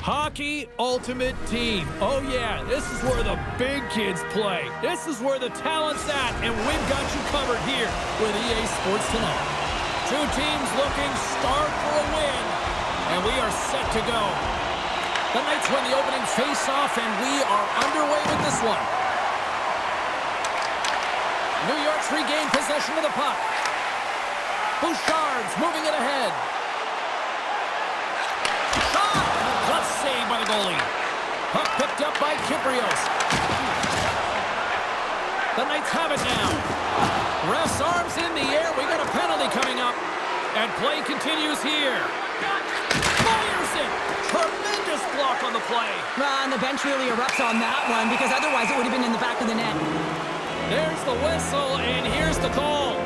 Hockey Ultimate Team. Oh yeah, this is where the big kids play. This is where the talent's at, and we've got you covered here with EA Sports tonight. Two teams looking starved for a win, and we are set to go. The Knights win the opening face-off, and we are underway with this one. New York's regained possession of the puck. Bouchard's moving it ahead. Shot! Glove saved by the goalie. Puck picked up by Kyprios. The Knights have it now. Ref's arms in the air. We got a penalty coming up. And play continues here. Fires it! Tremendous block on the play. And the bench really erupts on that one because otherwise it would have been in the back of the net. There's the whistle, and here's the call.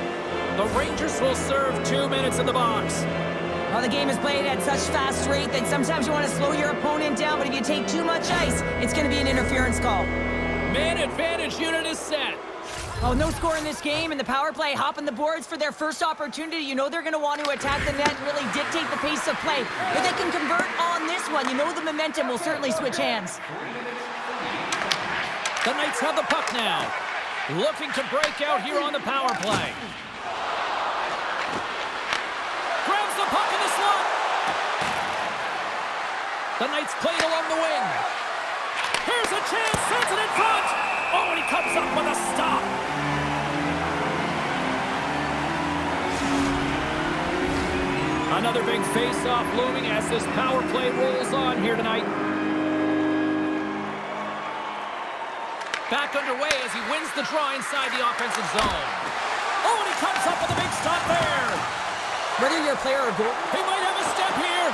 The Rangers will serve 2 minutes in the box. Well, the game is played at such fast rate that sometimes you want to slow your opponent down, but if you take too much ice, it's going to be an interference call. Man advantage unit is set. Oh, no score in this game, and the power play hopping the boards for their first opportunity. You know they're going to want to attack the net and really dictate the pace of play. If they can convert on this one, you know the momentum will certainly switch hands. The Knights have the puck now. Looking to break out here on the power play. Grabs the puck in the slot. The Knights play it along the wing. Here's a chance, sends it in front. Oh, and he comes up with a stop. Another big face-off looming as this power play rolls on here tonight. Back underway as he wins the draw inside the offensive zone. Oh, and he comes up with a big stop there. Whether you're a player or goal, He might have a step here.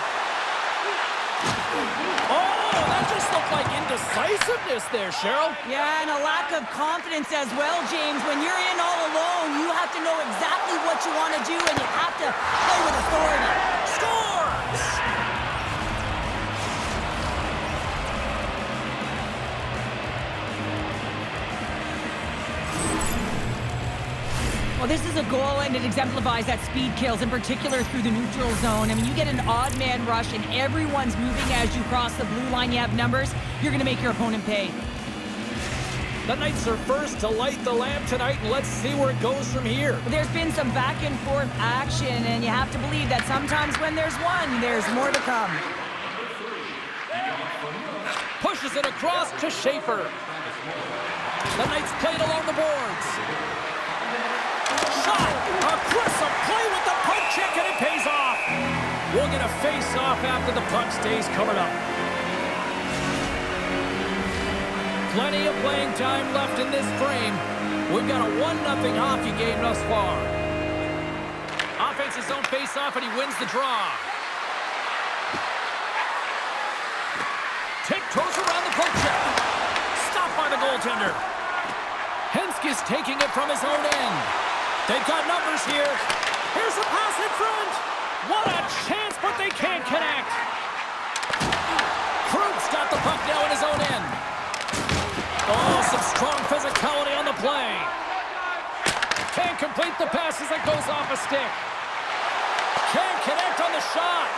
Oh, that just looked like indecisiveness there, Cheryl. yeah, and a lack of confidence as well, James. When you're in all alone, you have to know exactly what you want to do, and you have to play with authority. Scores! Well, this is a goal, and it exemplifies that speed kills, in particular through the neutral zone. I mean, you get an odd man rush, and everyone's moving as you cross the blue line. You have numbers. You're going to make your opponent pay. The Knights are first to light the lamp tonight, and let's see where it goes from here. There's been some back and forth action, and you have to believe that sometimes when there's one, there's more to come. Pushes it across to Schaefer. The Knights played along the boards. Shot! Aggressive play with the puck check, and it pays off. We'll get a face-off after the puck stays covered up. Plenty of playing time left in this frame. We've got a 1-0 hockey game thus far. Offensive zone face-off, and he wins the draw. Tiptoes around the poke check. Stopped by the goaltender. Henske's taking it from his own end. They've got numbers here. Here's a pass in front. What a chance, but they can't connect. Krug's got the puck now in his own end. Oh, some strong physicality on the play. Can't complete the pass as it goes off a stick. Can't connect on the shot.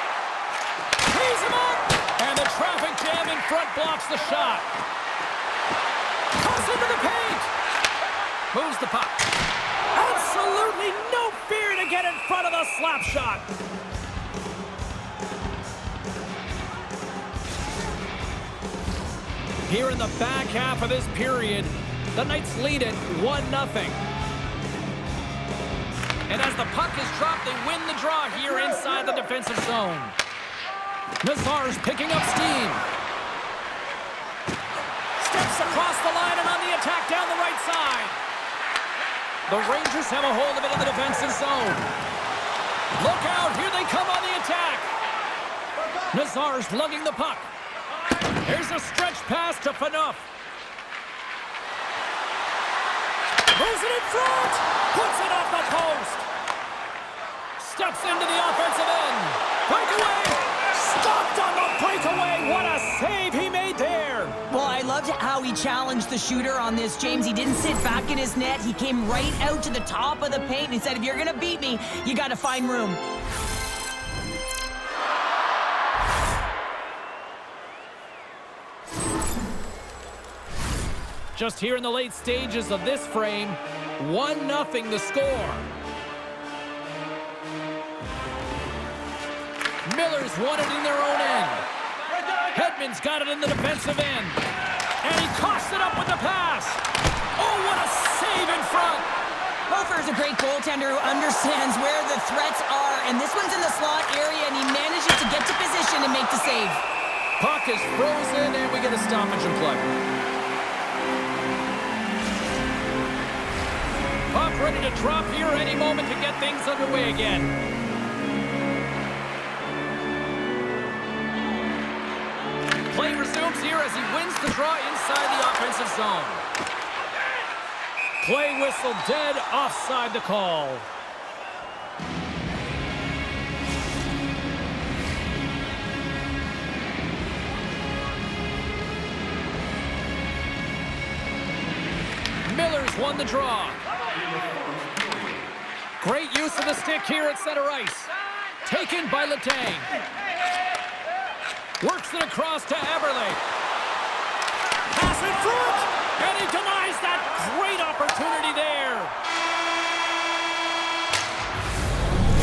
Tees him up. And the traffic jam in front blocks the shot. Toss into the paint. Moves the puck. Absolutely no fear to get in front of the slap shot. Here in the back half of this period, the Knights lead it 1-0. And as the puck is dropped, they win the draw here inside the defensive zone. Nazar's picking up steam. Steps across the line and on the attack down the right side. The Rangers have a hold of it in the defensive zone. Look out, here they come on the attack. Nazar's lugging the puck. Here's a stretch pass to Phaneuf. Moves it in front. Puts it off the post. Steps into the offensive end. Breakaway. Stopped on the breakaway. What a save he made there. Well, I loved how he challenged the shooter on this, James. He didn't sit back in his net. He came right out to the top of the paint and he said, if you're going to beat me, you got to find room. Just here in the late stages of this frame, 1-0 the score. Miller's won it in their own end. Hedman's got it in the defensive end. And he coughs it up with the pass. Oh, what a save in front. Hofer's a great goaltender who understands where the threats are, and this one's in the slot area, and he manages to get to position and make the save. Puck is frozen, and we get a stoppage in play. Puck ready to drop here any moment to get things underway again. Play resumes here as he wins the draw inside the offensive zone. Play whistle dead, offside the call. Miller's won the draw. Great use of the stick here at center ice. Taken by Letang. Works it across to Eberle. Pass in front, and he denies that great opportunity there.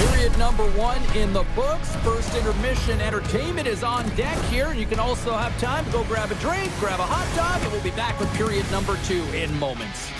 Period number 1 in the books. First intermission entertainment is on deck here. You can also have time to go grab a drink, grab a hot dog, and we'll be back with period number 2 in moments.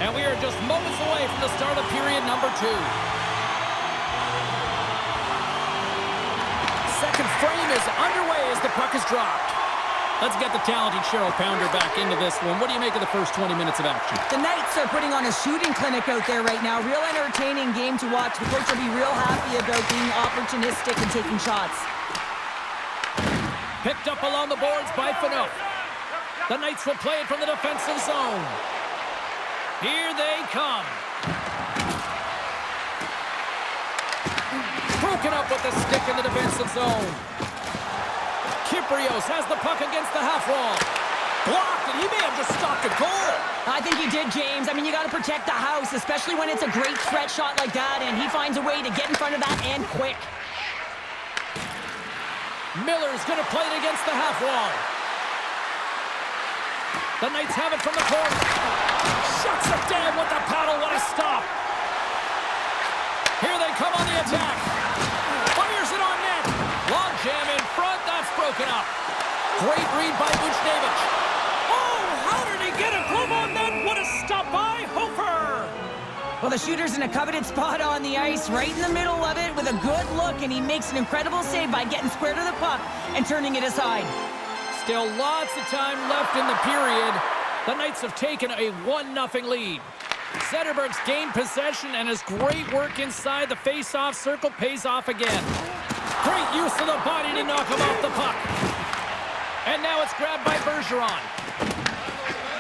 And we are just moments away from the start of period number 2. Second frame is underway as the puck is dropped. Let's get the talented Cheryl Pounder back into this one. What do you make of the first 20 minutes of action? The Knights are putting on a shooting clinic out there right now. Real entertaining game to watch. The coach will be real happy about being opportunistic and taking shots. Picked up along the boards by Fano. The Knights will play it from the defensive zone. Here they come. Broken up with the stick in the defensive zone. Kyprios has the puck against the half wall. Blocked, and he may have just stopped a goal. I think he did, James. I mean, you got to protect the house, especially when it's a great threat shot like that, and he finds a way to get in front of that and quick. Miller's going to play it against the half wall. The Knights have it from the corner. Shuts it down with the paddle. What a stop. Here they come on the attack. Fires it on net. Long jam in front. That's broken up. Great read by Buchnevich. Oh, how did he get a glove on that? What a stop by Hofer. Well, the shooter's in a coveted spot on the ice, right in the middle of it with a good look, and he makes an incredible save by getting square to the puck and turning it aside. Still lots of time left in the period. The Knights have taken a 1-0 lead. Zetterberg's gained possession, and his great work inside the face-off circle pays off again. Great use of the body to knock him off the puck. And now it's grabbed by Bergeron.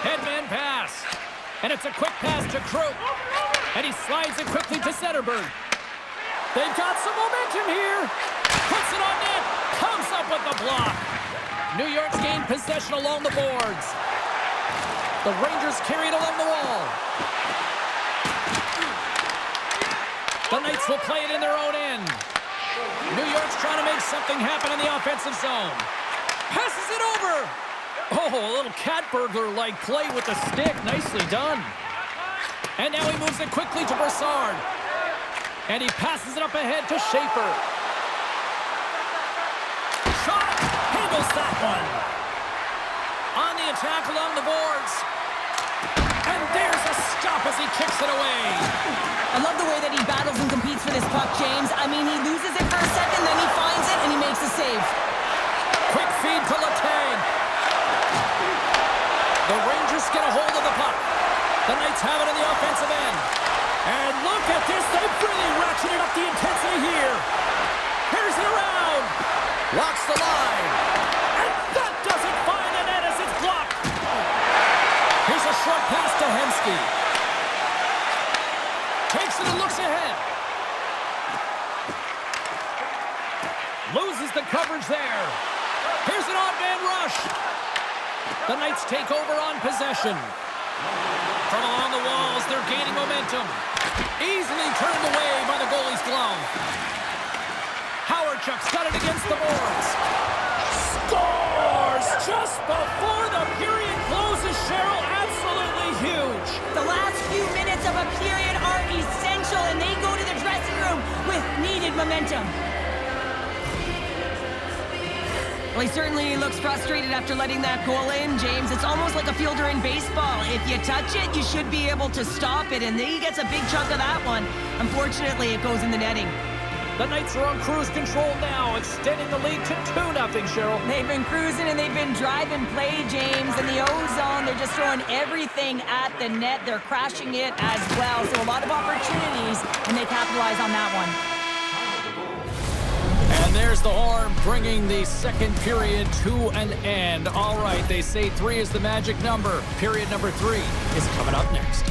Headman pass. And it's a quick pass to Kroop. And he slides it quickly to Zetterberg. They've got some momentum here. Puts it on net. Comes up with the block. New York's gained possession along the boards. The Rangers carry it along the wall. The Knights will play it in their own end. New York's trying to make something happen in the offensive zone. Passes it over. Oh, a little cat burglar-like play with the stick. Nicely done. And now he moves it quickly to Brassard. And he passes it up ahead to Schaefer. Shot. Handles that one. On the attack along the boards. And there's a stop as he kicks it away. I love the way that he battles and competes for this puck, James. I mean, he loses it for a second, then he finds it, and he makes a save. Quick feed to Letang. The Rangers get a hold of the puck. The Knights have it in the offensive end. And look at this. They've really ratcheted up the intensity here. Here's it around. Walks the line. And that does it Loses the coverage there. Here's an odd man rush. The Knights take over on possession. From along the walls, they're gaining momentum. Easily turned away by the goalie's glove. Howardchuk's got it against the boards. Scores just before the period closes, Cheryl. Absolutely huge. The last few minutes of a period are essential, and they go to the dressing room with needed momentum. Well, he certainly looks frustrated after letting that goal in, James. It's almost like a fielder in baseball. If you touch it, you should be able to stop it, and he gets a big chunk of that one. Unfortunately, it goes in the netting. The Knights are on cruise control now, extending the lead to 2-0, Cheryl. They've been cruising and they've been driving play, James. In the O-zone, they're just throwing everything at the net. They're crashing it as well. So a lot of opportunities, and they capitalize on that one. And there's the horn, bringing the second period to an end. All right, they say 3 is the magic number. Period number 3 is coming up next.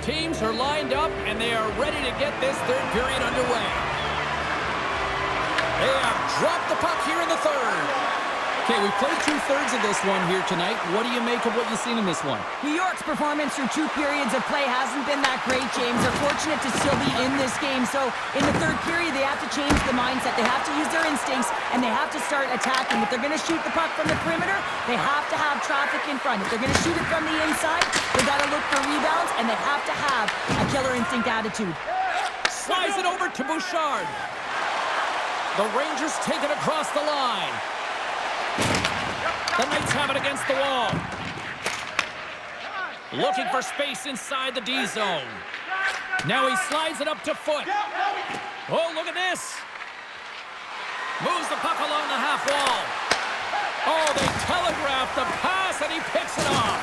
Teams are lined up, and they are ready to get this third period underway. They have dropped the puck here in the third. Okay, we've played 2/3 of this one here tonight. What do you make of what you've seen in this one? New York's performance through 2 periods of play hasn't been that great, James. They're fortunate to still be in this game. So in the third period, they have to change the mindset. They have to use their instincts, and they have to start attacking. If they're going to shoot the puck from the perimeter, they have to have traffic in front. If they're going to shoot it from the inside, they got to look for rebounds, and they have to have a killer instinct attitude. Slides it over to Bouchard. The Rangers take it across the line. The Knights have it against the wall. Looking for space inside the D zone. Now he slides it up to Foot. Oh, look at this. Moves the puck along the half wall. Oh, they telegraph the pass, and he picks it off.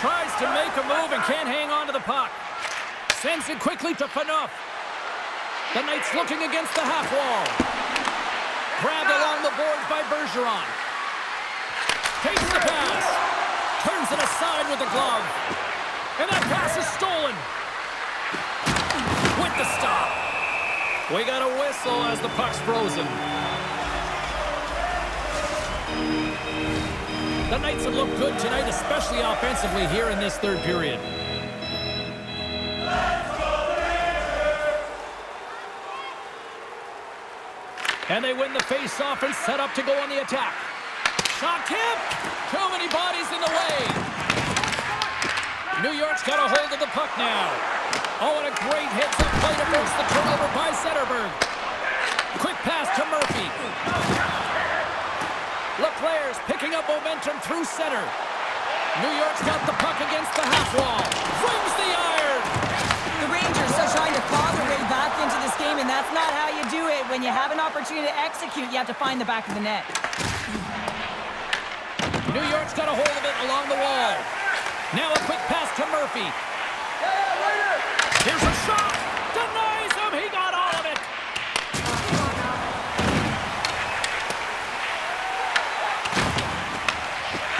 Tries to make a move and can't hang on to the puck. Sends it quickly to Phaneuf. The Knights looking against the half wall. Grabbed along the boards by Bergeron. Takes the pass. Turns it aside with the glove. And that pass is stolen. With the stop. We got a whistle as the puck's frozen. The Knights have looked good tonight, especially offensively here in this third period. And they win the face-off and set up to go on the attack. Shot tip! Too many bodies in the way. New York's got a hold of the puck now. Oh, and a great hit to play to force the turnover by Zetterberg. Quick pass to Murphy. Leclerc's picking up momentum through center. New York's got the puck against the half wall. Flings the iron. The Rangers are trying to claw their way back into this game, and that's not how you do it. When you have an opportunity to execute, you have to find the back of the net. New York's got a hold of it along the wall. Now a quick pass to Murphy. Here's a shot. Denies him. He got all of it.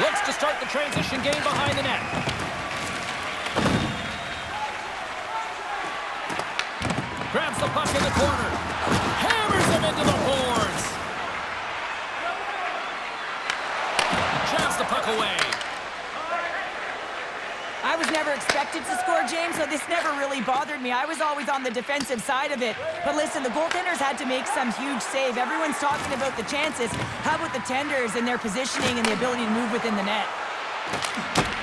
Looks to start the transition game behind the net. Grabs the puck in the corner. Hammers him into the boards. Jabs the puck away. I was never expected to score, James, so this never really bothered me. I was always on the defensive side of it. But listen, the goaltenders had to make some huge save. Everyone's talking about the chances. How about the tenders and their positioning and the ability to move within the net?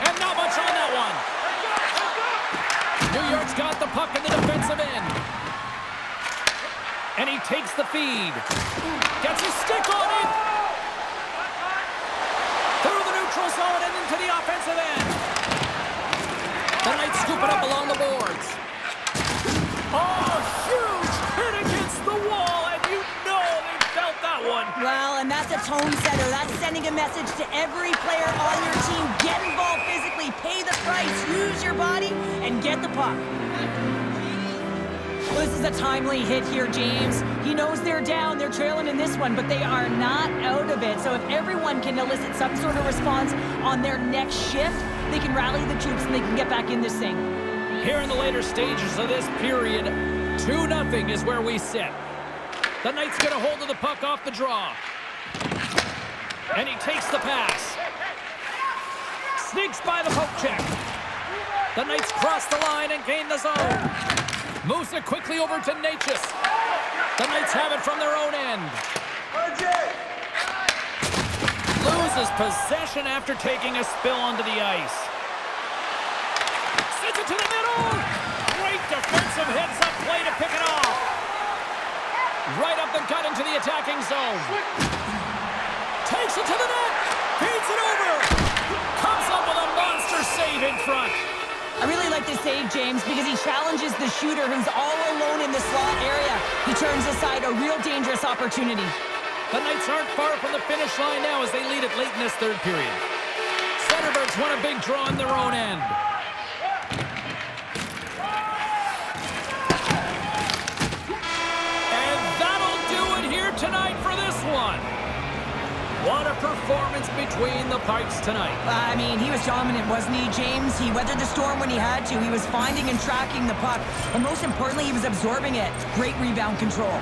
And not much on that one. New York's got the puck in the defensive end. And he takes the feed. Gets his stick on it. Through the neutral zone and into the offensive end. The Knights scoop it up along the boards. Oh, huge hit against the wall, and you know they felt that one. Well, and that's a tone setter. That's sending a message to every player on your team. Get involved physically, pay the price, use your body, and get the puck. Well, this is a timely hit here, James. He knows they're down, they're trailing in this one, but they are not out of it. So if everyone can elicit some sort of response on their next shift, they can rally the troops and they can get back in this thing. Here in the later stages of this period, 2-0 is where we sit. The Knights get a hold of the puck off the draw. And he takes the pass. Sneaks by the poke check. The Knights cross the line and gain the zone. Moves it quickly over to Natchez. The Knights have it from their own end. Loses possession after taking a spill onto the ice. Sends it to the middle. Great defensive heads-up play to pick it off. Right up the gut into the attacking zone. Takes it to the net. Feeds it over. Comes up with a monster save in front. I really like this save, James, because he challenges the shooter who's all alone in the slot area. He turns aside a real dangerous opportunity. The Knights aren't far from the finish line now as they lead it late in this third period. Centerburg's won a big draw on their own end. And that'll do it here tonight for this one. What a performance between the Pikes tonight. I mean, he was dominant, wasn't he, James? He weathered the storm when he had to. He was finding and tracking the puck. But most importantly, he was absorbing it. Great rebound control.